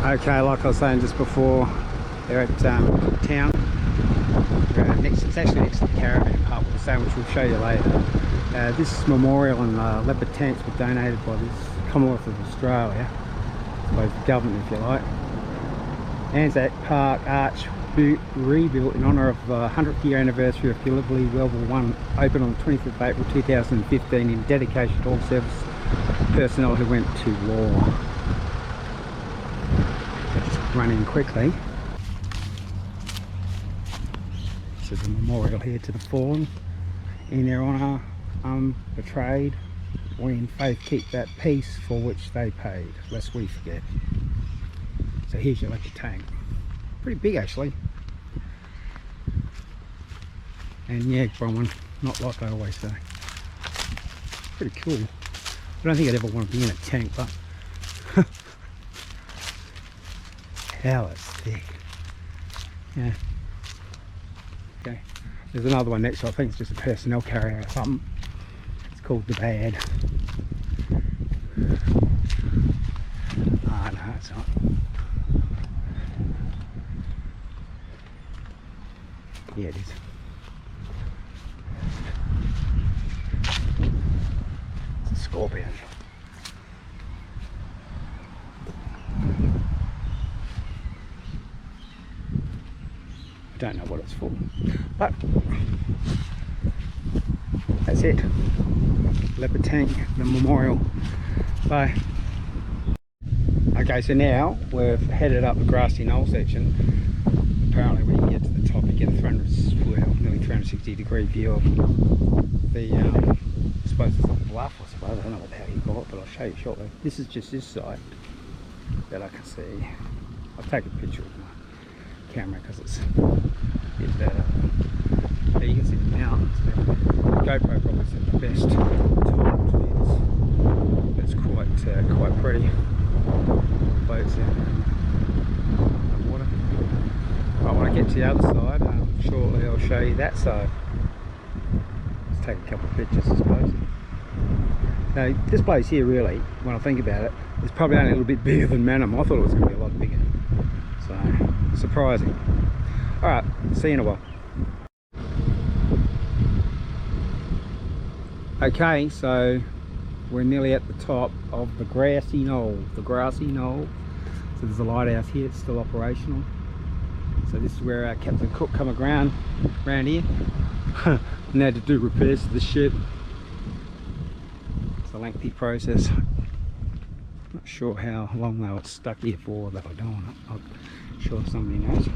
Okay, like I was saying just before, they're at Cooktown. It's actually next to the caravan park, which we'll show you later. This memorial and leopard tents were donated by the Commonwealth of Australia, by the government if you like. Anzac Park Arch rebuilt in honour of the 100th year anniversary of Gallipoli World War I, opened on the 20th of April 2015 in dedication to all service personnel who went to war. Just run in quickly. So there's a memorial here to the fallen. In their honour, betrayed, we in faith keep that peace for which they paid, lest we forget. So here's your leopard tank. Pretty big actually. And yeah, Bronwyn, not like I always say. Pretty cool. I don't think I'd ever want to be in a tank, but hell, it's thick. Yeah. Okay. There's another one next to it. I think it's just a personnel carrier or something. It's called the Bad. Ah, no, it's not. Yeah, it is. It's a Scorpion. I don't know what it's for, but that's it. Leopard tank, the memorial. Bye. Okay, so now we've headed up the grassy knoll section. Apparently when you get to the top you get a nearly 360-degree view of the, I suppose it's a bluff, I suppose, I don't know what the hell you call it, but I'll show you shortly. This is just this side that I can see. I'll take a picture of my camera because it's a bit better. Yeah, you can see the mountains. The GoPro probably isn't the best time to do this. It's quite pretty. Boats in the water. But when I get to the other side, shortly I'll show you that side. Let's take a couple of pictures, I suppose. Now, this place here, really, when I think about it, is probably only a little bit bigger than Manham. I thought it was going to be a lot bigger. So, surprising. Alright, see you in a while. Okay, so we're nearly at the top of the grassy knoll. So there's a lighthouse here, it's still operational. So this is where Captain Cook come around here and had to do repairs to the ship. It's a lengthy process. Not sure how long they were stuck here for, they were doing it. I'm sure somebody knows.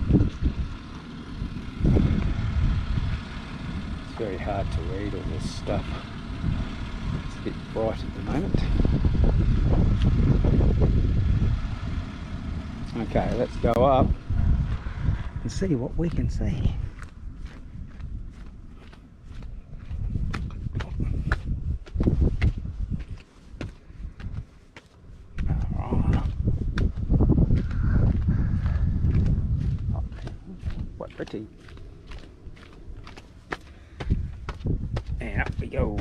It's very hard to read all this stuff. It's a bit bright at the moment. Okay, let's go up and see what we can see. What pretty. And up we go.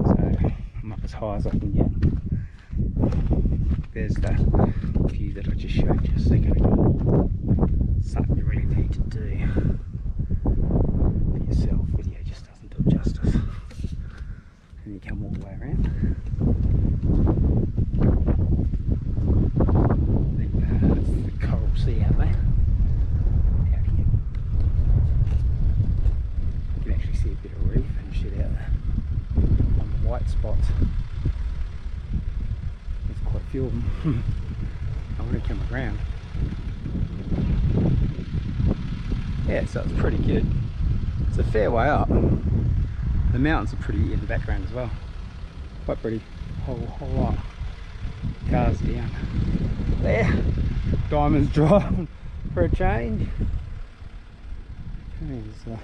So I'm up as high as I can get. There's the view that I just showed you a second ago. Something you really need to do for yourself. Video just doesn't do it justice. And you come all the way around. I think that's the Coral Sea out there. Out here. You can actually see a bit of reef and shit out there. On the white spots. There's quite a few of them. I want to come around. Yeah, so it's pretty good. It's a fair way up. The mountains are pretty in the background as well. Quite pretty. Whole lot. Cars down there. Diamond's driving for a change. Okay, there's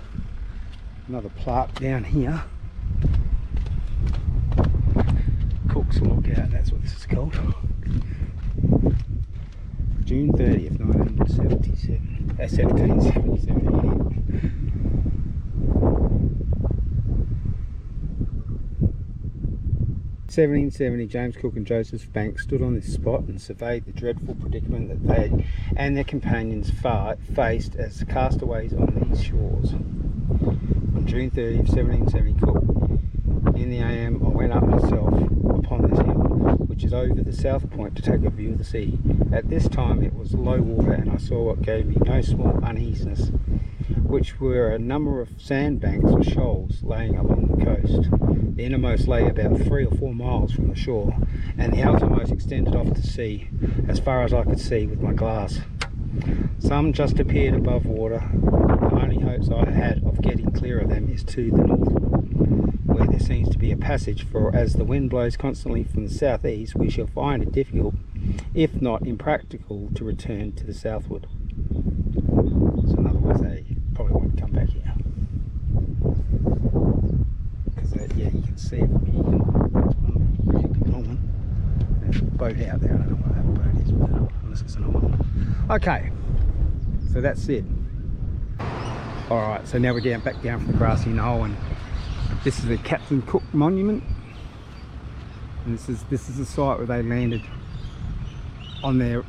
another plaque down here. Cook's Lookout, that's what this is called. June 30th, 1777. 1777. 1770, James Cook and Joseph Banks stood on this spot and surveyed the dreadful predicament that they and their companions faced as castaways on these shores. On June 30th, 1770, Cook, in the AM, I went up myself upon this hill, which is over the south point, to take a view of the sea. At this time it was low water, and I saw what gave me no small uneasiness, which were a number of sandbanks or shoals laying along the coast. The innermost lay about 3 or 4 miles from the shore, and the outermost extended off to sea, as far as I could see with my glass. Some just appeared above water. The only hopes I had of getting clear of them is to the northward, where there seems to be a passage, for as the wind blows constantly from the southeast, we shall find it difficult, if not impracticable, to return to the southward. So in other words, they probably won't come back here. Because yeah, you can see it from here. It's one really big long one. There's a boat out there. I don't know what that boat is, but unless it's an old one. Okay, so that's it. Alright, so now we're back down from the grassy knoll, and this is the Captain Cook Monument. And this is the site where they landed on their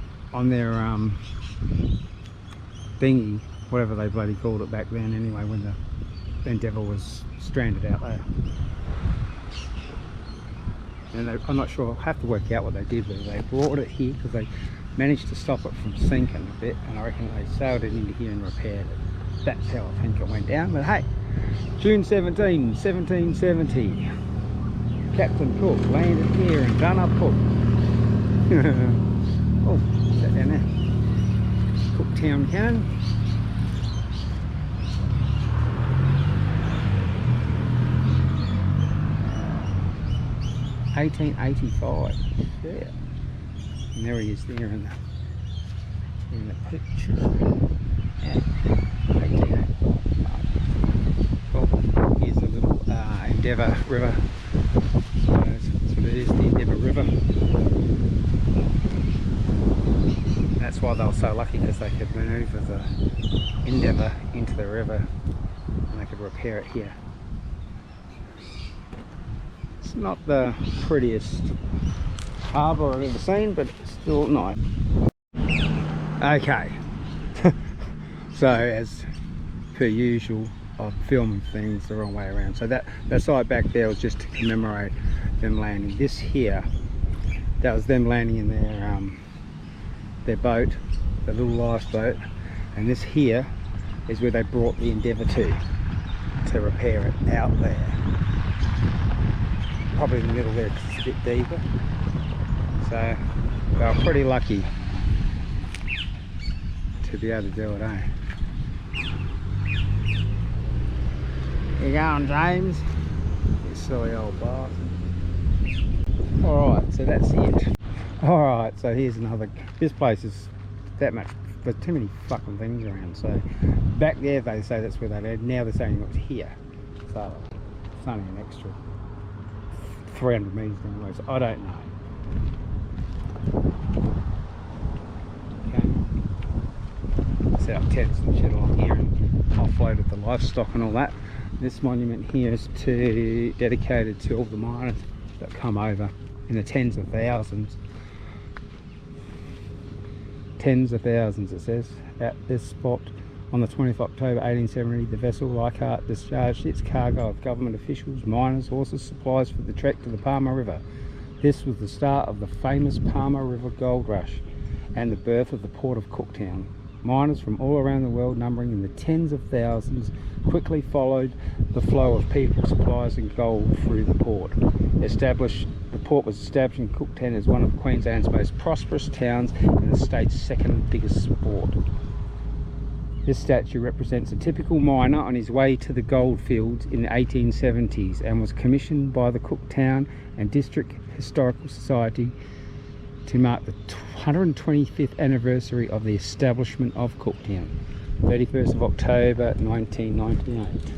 dinghy, whatever they bloody called it back then anyway, when the Endeavour was stranded out there. And I'm not sure, I'll have to work out what they did, but they brought it here because they managed to stop it from sinking a bit, and I reckon they sailed it into here and repaired it. That's how I think it went down. But hey, June 17, 1770, Captain Cook landed here and done up Cook. Oh, is that down there? Cooktown Cannon. $1885. Yeah. And there he is there in the picture. Yeah. 1885. Oh, here's a little Endeavour River. So that's what it is, the Endeavour River. That's why they were so lucky, because they could manoeuvre the Endeavour into the river and they could repair it here. It's not the prettiest harbour I've ever seen, but it's still nice. Okay, so as per usual, I'm filming things the wrong way around. So that side back there was just to commemorate them landing. This here, that was them landing in their boat, the little lifeboat, and this here is where they brought the Endeavour to repair it out there. Probably in the middle there, because it's a bit deeper. So they were pretty lucky to be able to do it, eh? You going, James? You silly old bastard. Alright, so that's it. Alright, so here's another. This place is that much, there's too many fucking things around. So back there they say that's where they landed. Now they're saying it was here. So it's only an extra 300 metres down the road, so I don't know. Okay. Set up tents and shit along here and offloaded the livestock and all that. This monument here is dedicated to all the miners that come over in the tens of thousands. Tens of thousands, it says, at this spot. On the 20th of October 1870, the vessel Leichhardt discharged its cargo of government officials, miners, horses, supplies for the trek to the Palmer River. This was the start of the famous Palmer River Gold Rush and the birth of the port of Cooktown. Miners from all around the world, numbering in the tens of thousands, quickly followed the flow of people, supplies and gold through the port. The port was established in Cooktown as one of Queensland's most prosperous towns and the state's second biggest port. This statue represents a typical miner on his way to the gold fields in the 1870s and was commissioned by the Cooktown and District Historical Society to mark the 125th anniversary of the establishment of Cooktown, 31st of October 1998.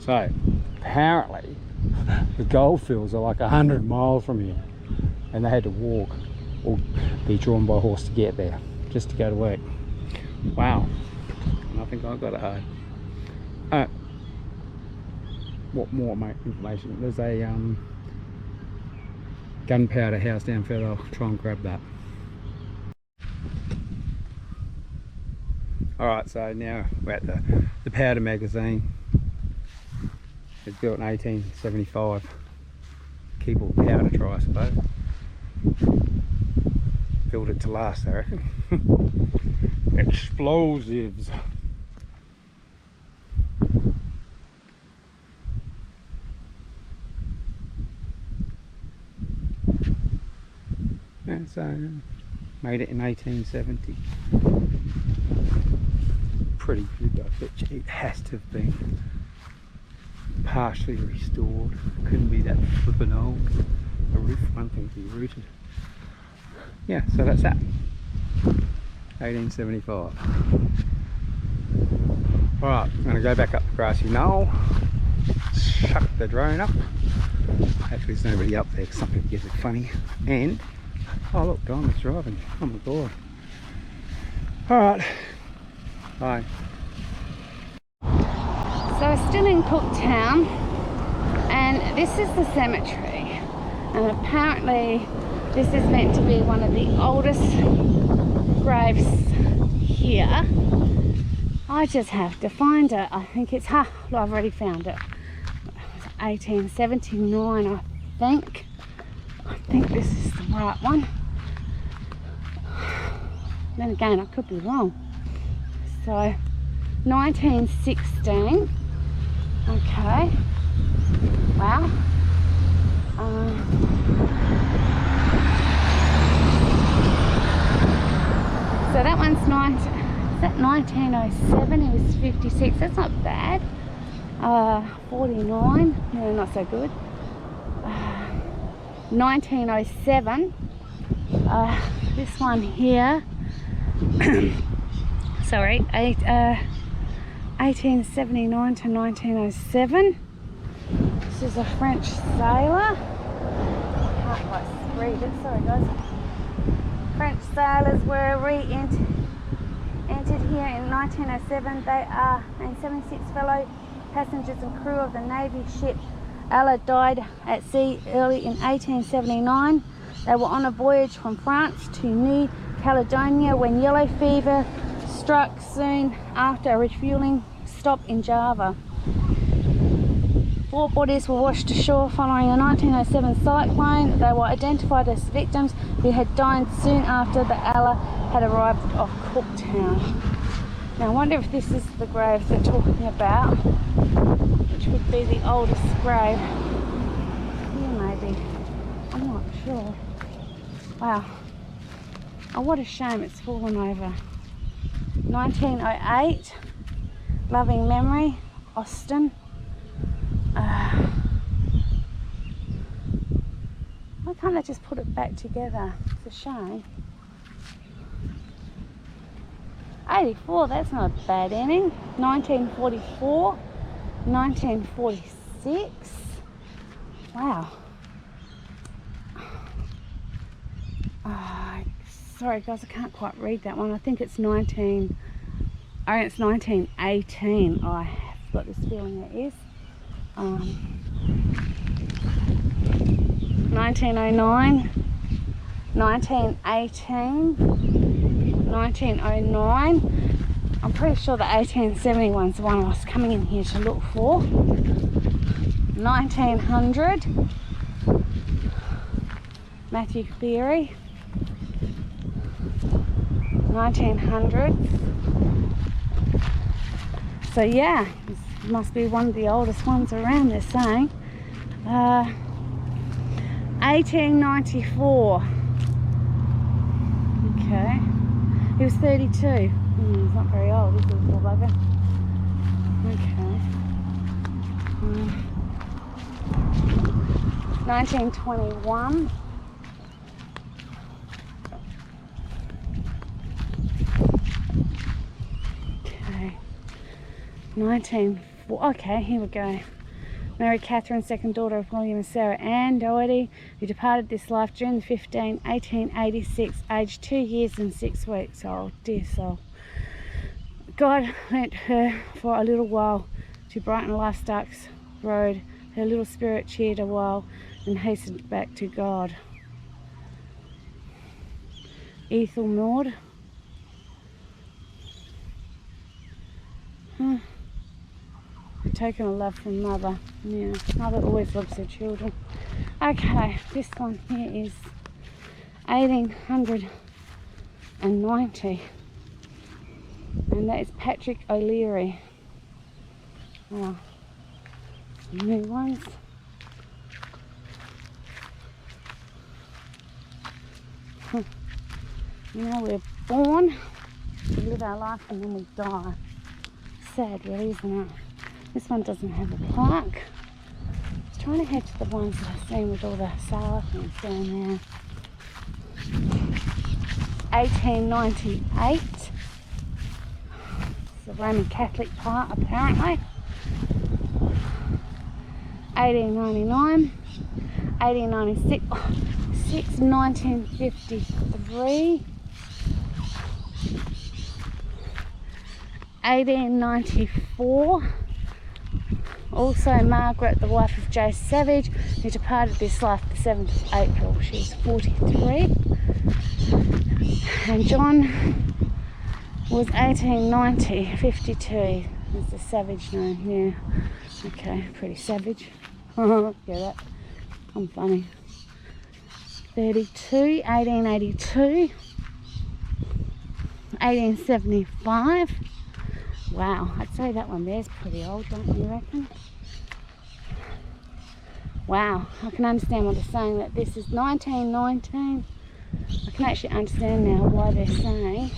So apparently the gold fields are like 100 miles from here, and they had to walk or be drawn by horse to get there, just to go to work. Wow. I think I've got it hard. What more information? There's a gunpowder house down further. I'll try and grab that. Alright, so now we're at the powder magazine. It's built in 1875. Keep all the powder dry, I suppose. Built it to last, I reckon. Explosives. And so, made it in 1870. Pretty good, I bet you. It has to have been partially restored. Couldn't be that flippin' old. A roof, one thing to be rooted. Yeah, so that's that. 1875. Alright, I'm going to go back up the grassy knoll, chuck the drone up. Hopefully there's nobody up there because some people get it funny. And, oh look, Diamond's driving. Oh my god. Alright, bye. So we're still in Cooktown, and this is the cemetery, and apparently this is meant to be one of the oldest graves here. I just have to find it. I think it's, I've already found it. It's 1879, I think. I think this is the right one. Then again, I could be wrong. So, 1916. Okay. Wow. So that one's is that 1907? He was 56. That's not bad. 49. No, not so good. 1907. This one here. Sorry. 1879 to 1907. This is a French sailor. I can't quite read it. Sorry, guys. French sailors were entered here in 1907. They are 76 fellow passengers and crew of the Navy ship ALLOT died at sea early in 1879. They were on a voyage from France to New Caledonia when yellow fever struck soon after a refueling stop in Java. 4 bodies were washed ashore following a 1907 cyclone. They were identified as victims who had died soon after the ALLOT had arrived off Cooktown. Now I wonder if this is the grave they're talking about, which would be the oldest grave. Yeah, maybe. I'm not sure. Wow. Oh, what a shame it's fallen over. 1908. Loving memory. Austin. Why can't I just put it back together? It's a shame. 84, that's not a bad ending. 1944, 1946. Wow. Sorry guys, I can't quite read that one. I think it's 1918. I've got this feeling it is. 1909, 1918, 1909. I'm pretty sure the 1871's the one I was coming in here to look for. 1900, Matthew Cleary. 1900. So yeah, this must be one of the oldest ones around, they're saying. 1894. Okay. He was 32. He's not very old, is he, little bugger? Okay. 1921. Okay. 1940. Okay, here we go. Mary Catherine, second daughter of William and Sarah Ann Doherty, who departed this life June 15, 1886, aged 2 years and 6 weeks. Oh, dear soul. God lent her for a little while to brighten life's dark road. Her little spirit cheered a while and hastened back to God. Ethel Maud. Taken a love from mother. Yeah, mother always loves her children. Okay, this one here is 1890. And that is Patrick O'Leary. Wow. Some new ones. You know, we're born, we live our life, and then we die. Sad, really, isn't it? This one doesn't have a plaque. I was trying to head to the ones that I've seen with all the sour things down there. 1898. It's the Roman Catholic part, apparently. 1899. 1896. 1953. 1894. Also Margaret, the wife of J. Savage, who departed this life the 7th of April. She's 43. And John was 1890, 52 is the Savage name. Yeah, okay, pretty savage. Yeah, that, I'm funny. 32, 1882. 1875. Wow, I'd say that one there's pretty old, don't you reckon? Wow, I can understand what they're saying, that this is 1919. I can actually understand now why they're saying.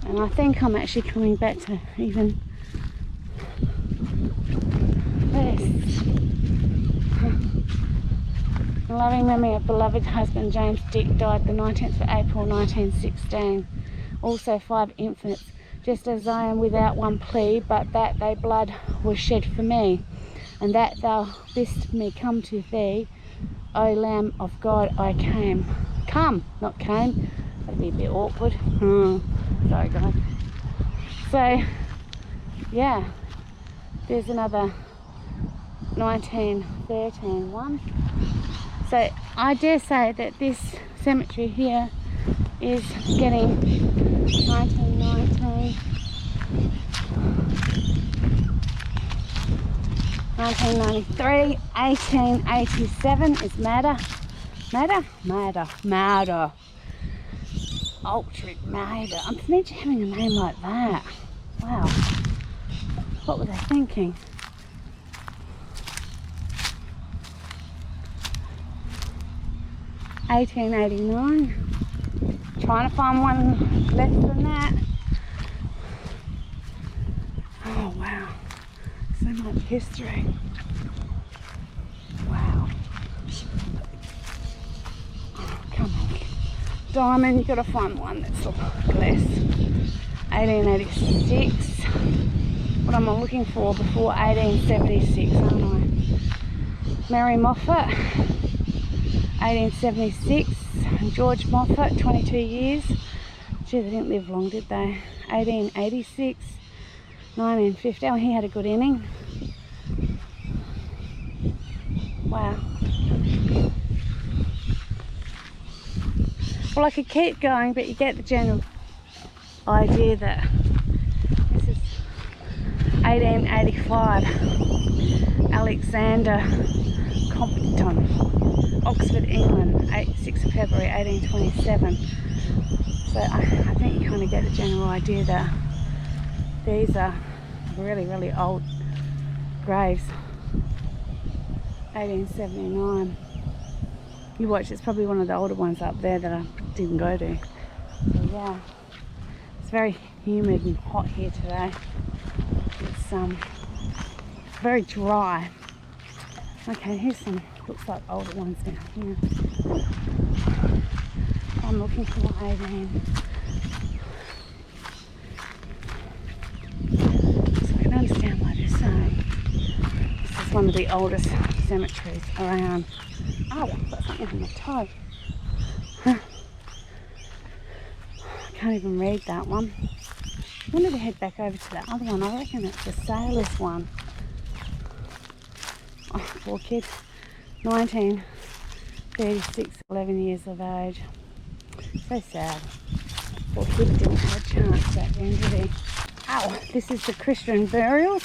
And I think I'm actually coming back to even this. In loving memory of beloved husband James Dick, died the 19th of April 1916. Also 5 infants, just as I am without one plea, but that thy blood was shed for me, and that thou bidst me come to thee, O Lamb of God, I came. Come, not came. That'd be a bit awkward. Sorry guys. So, yeah, there's another 1913 one. So I dare say that this cemetery here is getting 1919, 1993, 1887 is Madder. Ultric Madder. I'm imagine having a name like that. Wow. What were they thinking? $18.89. Trying to find one less than that. Oh wow, so much history. Wow. Oh, come on, diamond, you've got to find one that's less. 1886. What am I looking for before 1876, aren't I? Mary Moffat, 1876. George Moffat, 22 years. Gee, they didn't live long, did they? 1886. 1950. Oh, he had a good inning. Wow. Well, I could keep going, but you get the general idea that this is 1885. Alexander Compton, Oxford, England, 6th of February 1827. So I think you kind of get the general idea that these are really, really old graves. 1879. You watch, it's probably one of the older ones up there that I didn't go to. So yeah, it's very humid and hot here today. It's very dry. Okay, here's some, looks like older ones down here. I'm looking for 18. So I can understand why they're saying this is one of the oldest cemeteries around. Oh, I've got something on my toe. Huh. I can't even read that one. I wanted to head back over to that other one. I reckon it's the sailor's one. Oh, poor kid. 1936, 11 years of age. So sad. Poor kid didn't have a chance at the end, did he? Ow, this is the Christian burials.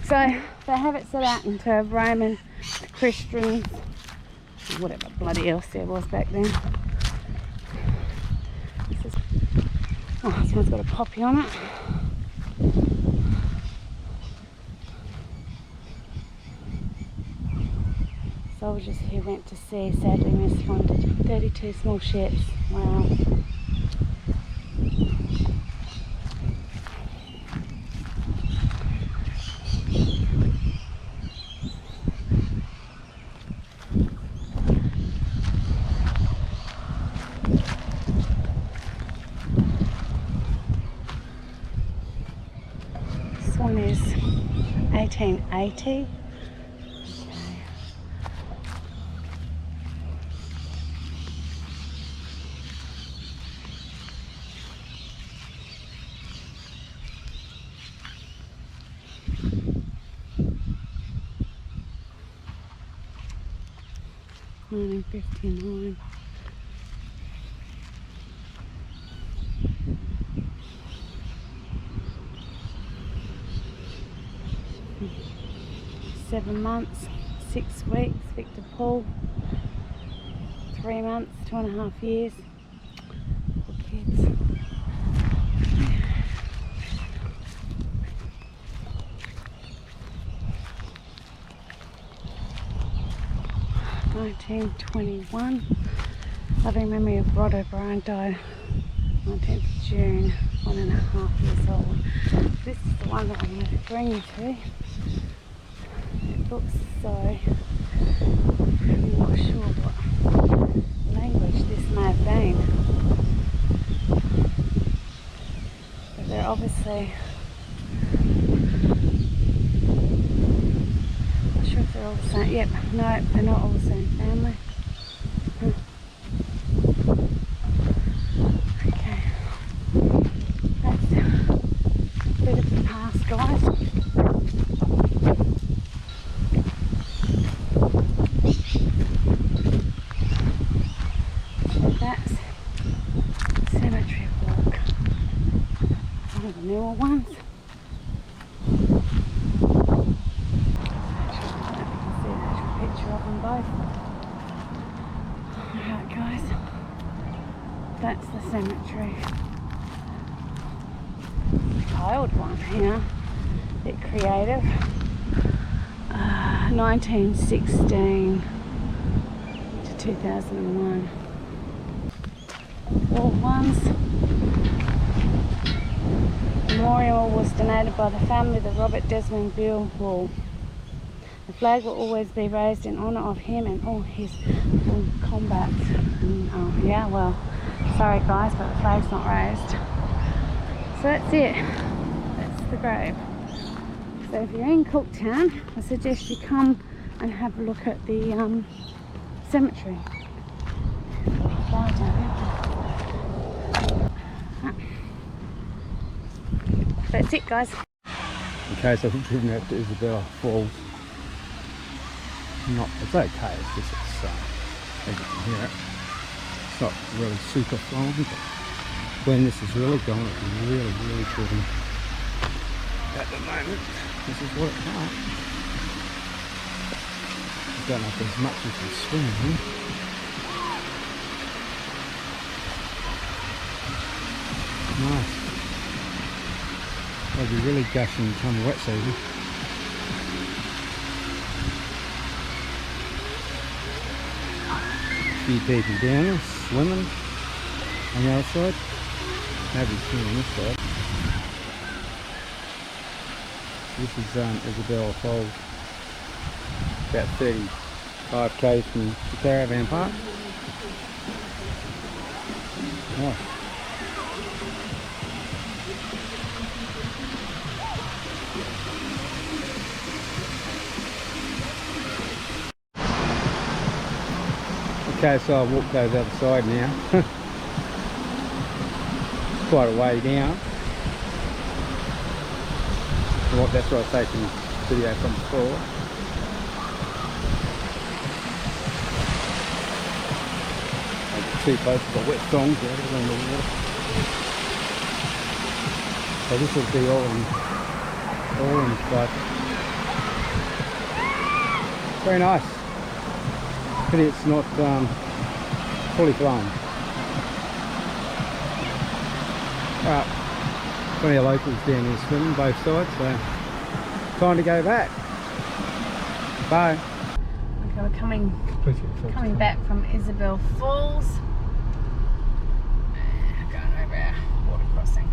So they have it set out into Roman, Christians, whatever bloody else there was back then. This is, oh, this one's got a poppy on it. Soldiers who went to sea sadly misfunded. 32 small ships. Wow. This one is 1880. Okay. 1959. Seven months, 6 weeks, Victor Paul. 3 months, 2.5 years. Poor kids. (1921). Loving memory of Rod O'Brien, died 19th of June, 1.5 years old. This is the one that I'm going to bring you to. It looks so, I'm not sure what language this may have been, but they're obviously, not sure if they're all the same. Yep, no, they're not all the same family. Okay, that's a bit of the past, guys. That's Cemetery Walk. One of the newer ones. Picture of them both. Alright guys, that's the cemetery. Tiled one here, a bit creative. 1916 to 2001. Wall ones. Memorial was donated by the family of the Robert Desmond Beale Wall. The flag will always be raised in honour of him and all his combats. Oh yeah, well, sorry guys, but the flag's not raised. So that's it. That's the grave. So if you're in Cooktown, I suggest you come and have a look at the cemetery. That's it guys. Okay, so I've driven out to Isabella Falls. It's okay, it's just as you can hear it, it's not really super flowing, but when this is really going, it's really, really good. At the moment, this is what it's like. I don't know if there's much you can swim in. Nice. It'll be really gushing come wet season. A few people down there swimming on the other side. Nobody's swimming on this side. This is Isabella Falls, about 35 k's from the caravan park. Nice. Okay, so I've walked over the other side now. It's quite a way down. That's where I was taking the video from before. two places got wet songs there along the water. So this will be orange, but very nice. But it's not fully blown. Alright, plenty of locals down here swimming both sides, so time to go back. Bye. Okay, we're coming back from Isabel Falls. Going over our water crossing.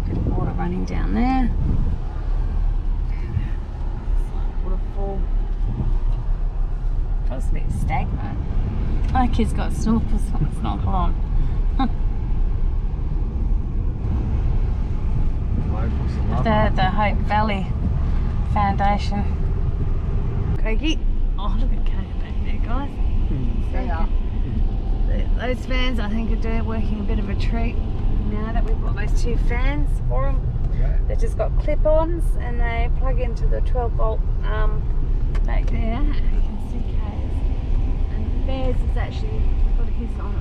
Good water running down there. Waterfall. Feels a bit stagnant. My kid's got snorkels, it's not on. The Hope Valley Foundation. Craigie. Oh, look at Kate back there, guys. They are. Those fans, I think, are working a bit of a treat now that we've got those two fans for them. Yeah. They've just got clip-ons and they plug into the 12-volt back there. You can see Kate. And Bears is actually got his on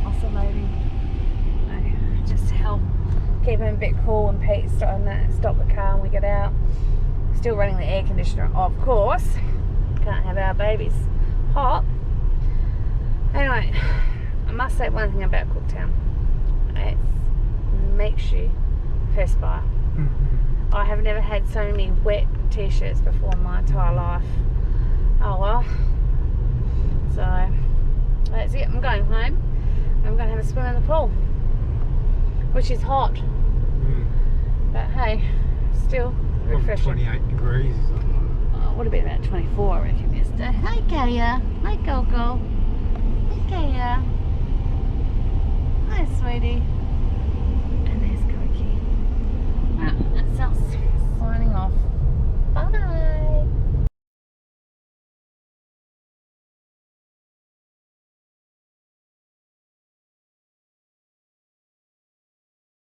oscillating. Just help keep him a bit cool, and Pete's starting to stop the car when we get out. Still running the air conditioner, of course. Can't have our babies hot. Anyway, I must say one thing about Cooktown. It makes you perspire. I have never had so many wet t-shirts before in my entire life. Oh well. So that's it. I'm going home. I'm going to have a swim in the pool, which is hot. But hey, still refreshing. 28 degrees or something. Oh, it would have been about 24, I reckon, yesterday. Hi, Kaya. Hi, Coco. Hi, Kaya. Hi, sweetie.